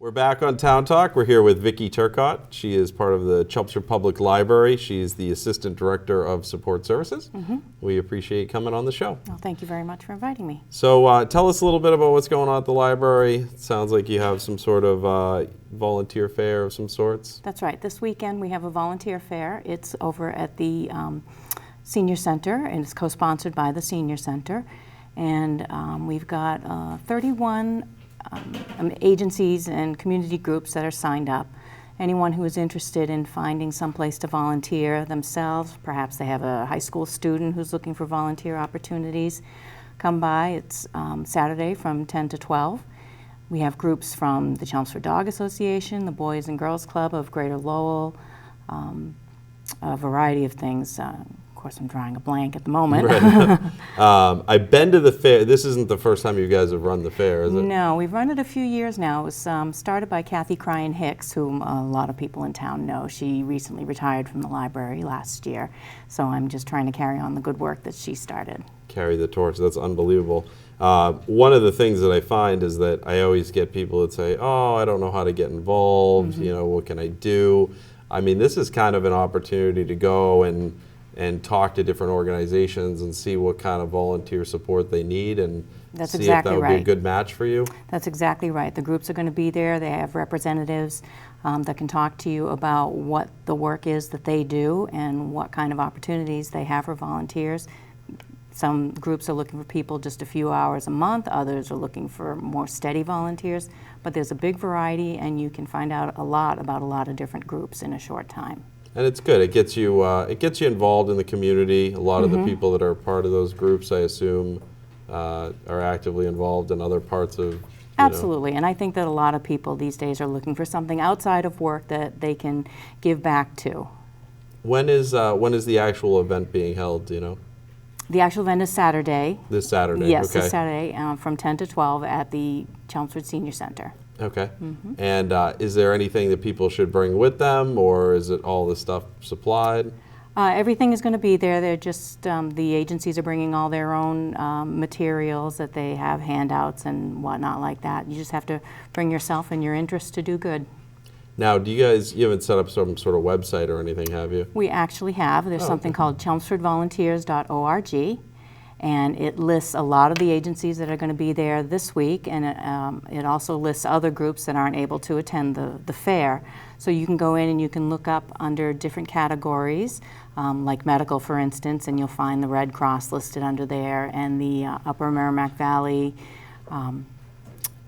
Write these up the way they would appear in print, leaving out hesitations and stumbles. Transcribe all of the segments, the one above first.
We're back on Town Talk. We're here with Vickie Turcotte. She is part of the Chelmsford Public Library. She's the Assistant Director of Support Services. We appreciate you coming on the show. Well, thank you very much for inviting me. So tell us a little bit about what's going on at the library. It sounds like you have some sort of volunteer fair of some sorts. That's right. This weekend we have a volunteer fair. It's over at the Senior Center, and it's co-sponsored by the Senior Center. And we've got 31 agencies and community groups that are signed up. Anyone who is interested in finding some place to volunteer themselves, perhaps they have a high school student who's looking for volunteer opportunities, come by. It's Saturday from 10 to 12. We have groups from the Chelmsford Dog Association, the Boys and Girls Club of Greater Lowell, a variety of things. Of course, I'm drawing a blank at the moment. Right. I've been to the fair. This isn't the first time you guys have run the fair, is it? No, we've run it a few years now. It was started by Kathy Cryan Hicks, whom a lot of people in town know. She recently retired from the library last year, so I'm just trying to carry on the good work that she started. Carry the torch. That's unbelievable. One of the things that I find is that I always get people that say, "Oh, I don't know how to get involved. You know, what can I do?" I mean, this is kind of an opportunity to go and talk to different organizations and see what kind of volunteer support they need and That's see exactly if that would right. be a good match for you. That's exactly right. The groups are going to be there. They have representatives that can talk to you about what the work is that they do and what kind of opportunities they have for volunteers. Some groups are looking for people just a few hours a month. Others are looking for more steady volunteers. But there's a big variety, and you can find out a lot about a lot of different groups in a short time. And it's good. It gets you involved in the community. A lot of the people that are part of those groups, I assume, are actively involved in other parts of. Absolutely, and I think that a lot of people these days are looking for something outside of work that they can give back to. When is the actual event being held? Do you know? The actual event is Saturday. This Saturday. Yes, okay. this Saturday from 10 to 12 at the Chelmsford Senior Center. Okay. And is there anything that people should bring with them, or is it all the stuff supplied? Everything is going to be there. They're just, the agencies are bringing all their own materials that they have, handouts and whatnot like that. You just have to bring yourself and your interest to do good. Now, you haven't set up some sort of website or anything, have you? We actually have. There's something called chelmsfordvolunteers.org. And it lists a lot of the agencies that are going to be there this week, and it also lists other groups that aren't able to attend the fair. So you can go in and you can look up under different categories, like medical, for instance, and you'll find the Red Cross listed under there, and the Upper Merrimack Valley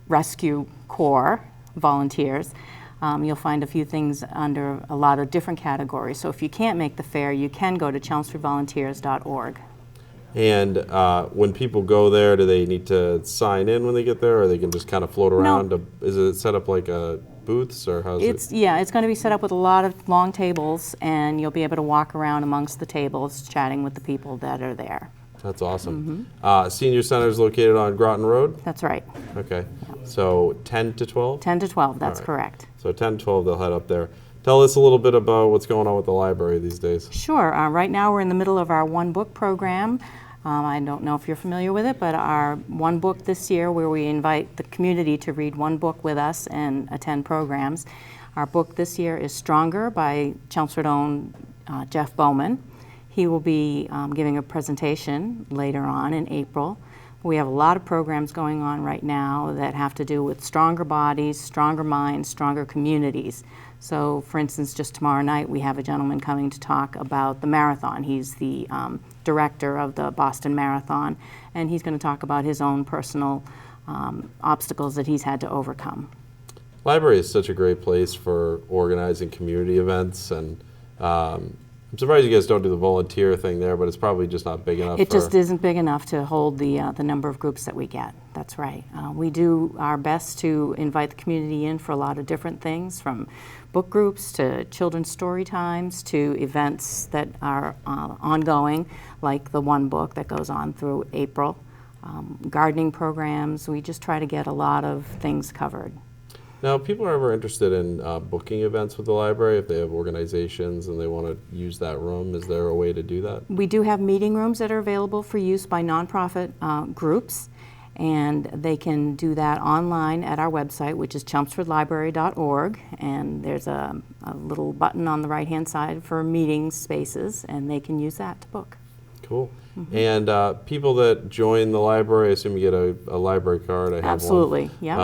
Rescue Corps volunteers. You'll find a few things under a lot of different categories. So if you can't make the fair, you can go to chelmsfordvolunteers.org. And when people go there, do they need to sign in when they get there, or they can just kind of float around? No. Is it set up like booths, or how's it? Yeah, it's going to be set up with a lot of long tables, and you'll be able to walk around amongst the tables, chatting with the people that are there. That's awesome. Senior Center is located on Groton Road? That's right. Okay. So 10 to 12? 10 to 12, that's right. correct. So 10 to 12, they'll head up there. Tell us a little bit about what's going on with the library these days. Sure. Right now we're in the middle of our One Book program. I don't know if you're familiar with it, but our One Book this year, where we invite the community to read one book with us and attend programs. Our book this year is Stronger by Chelmsford own Jeff Bowman. He will be giving a presentation later on in April. We have a lot of programs going on right now that have to do with stronger bodies, stronger minds, stronger communities. So, for instance, just tomorrow night we have a gentleman coming to talk about the marathon. He's the director of the Boston Marathon, and he's going to talk about his own personal obstacles that he's had to overcome. Library is such a great place for organizing community events, and I'm surprised you guys don't do the volunteer thing there, but it's probably just not big enough. It just isn't big enough to hold the number of groups that we get. That's right. We do our best to invite the community in for a lot of different things, from book groups to children's story times to events that are ongoing, like the One Book that goes on through April, gardening programs. We just try to get a lot of things covered. Now, if people are ever interested in booking events with the library, if they have organizations and they want to use that room, is there a way to do that? We do have meeting rooms that are available for use by nonprofit groups, And they can do that online at our website, which is chelmsfordlibrary.org. And there's a little button on the right-hand side for meeting spaces, and they can use that to book. Cool. And people that join the library, I assume you get a library card. I have Absolutely, one. yeah.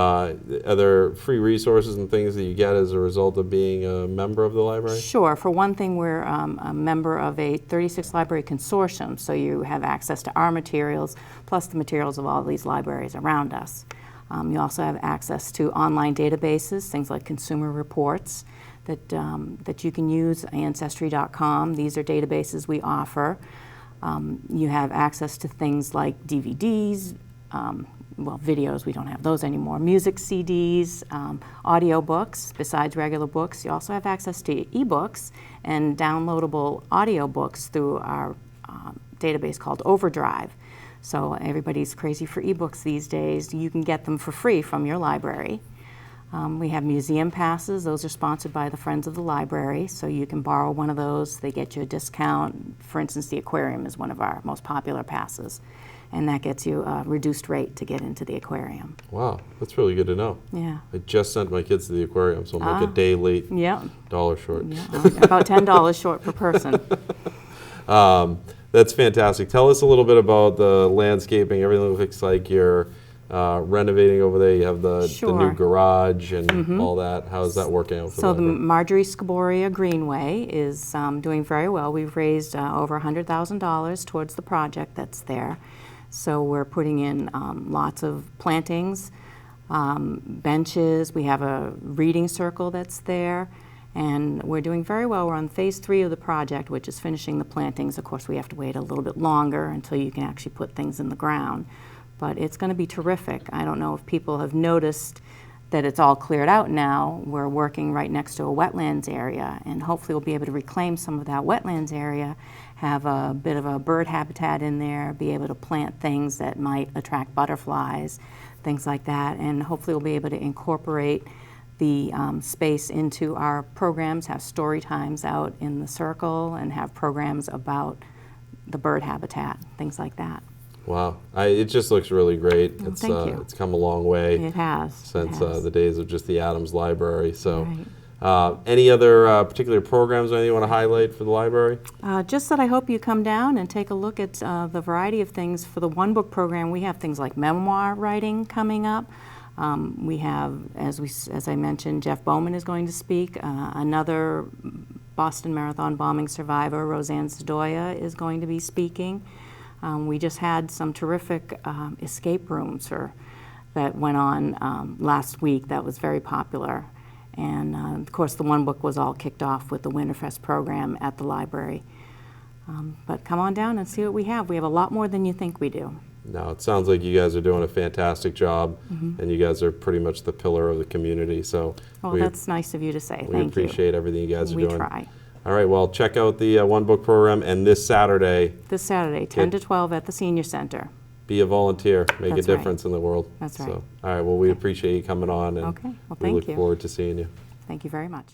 Are there free resources and things that you get as a result of being a member of the library? Sure. For one thing, we're a member of a 36 library consortium, so you have access to our materials, plus the materials of all these libraries around us. You also have access to online databases, things like consumer reports that you can use, Ancestry.com. These are databases we offer. You have access to things like DVDs, well, videos, we don't have those anymore, music CDs, audio books, besides regular books. You also have access to ebooks and downloadable audio books through our database called Overdrive. So everybody's crazy for ebooks these days. You can get them for free from your library. We have museum passes. Those are sponsored by the Friends of the Library, so you can borrow one of those. They get you a discount. For instance, the aquarium is one of our most popular passes, and that gets you a reduced rate to get into the aquarium. Wow, that's really good to know. Yeah. I just sent my kids to the aquarium, so I'm like a day late, Yeah. $1 short. Yeah. About $10 short per person. That's fantastic. Tell us a little bit about the landscaping. Everything looks like you're renovating over there. You have the new garage and all that. How is that working out for So the library? Marjorie Scaboria Greenway is doing very well. We've raised over $100,000 towards the project that's there. So we're putting in lots of plantings, benches. We have a reading circle that's there. And we're doing very well. We're on phase 3 of the project, which is finishing the plantings. Of course, we have to wait a little bit longer until you can actually put things in the ground. But it's going to be terrific. I don't know if people have noticed that it's all cleared out now. We're working right next to a wetlands area, and hopefully we'll be able to reclaim some of that wetlands area, have a bit of a bird habitat in there, be able to plant things that might attract butterflies, things like that, and hopefully we'll be able to incorporate the space into our programs, have story times out in the circle, and have programs about the bird habitat, things like that. Wow, it just looks really great. Oh, thank you. It's come a long way. It has. Since the days of just the Adams Library. So, Right. any other particular programs or anything you want to highlight for the library? Just that I hope you come down and take a look at the variety of things. For the One Book program, we have things like memoir writing coming up. We have, as I mentioned, Jeff Bowman is going to speak. Another Boston Marathon bombing survivor, Roseanne Sadoya, is going to be speaking. We just had some terrific escape rooms that went on last week that was very popular. And of course, the One Book was all kicked off with the Winterfest program at the library. But come on down and see what we have. We have a lot more than you think we do. No, it sounds like you guys are doing a fantastic job, and you guys are pretty much the pillar of the community. So, that's nice of you to say. Thank you. We appreciate everything you guys are doing. We try. All right, well, check out the One Book program, and this Saturday, 10 to 12 at the Senior Center. be a volunteer, make That's a difference in the world. That's right. So, all right, well, we appreciate you coming on, and Okay, well, we thank look you. forward to seeing you. Thank you very much.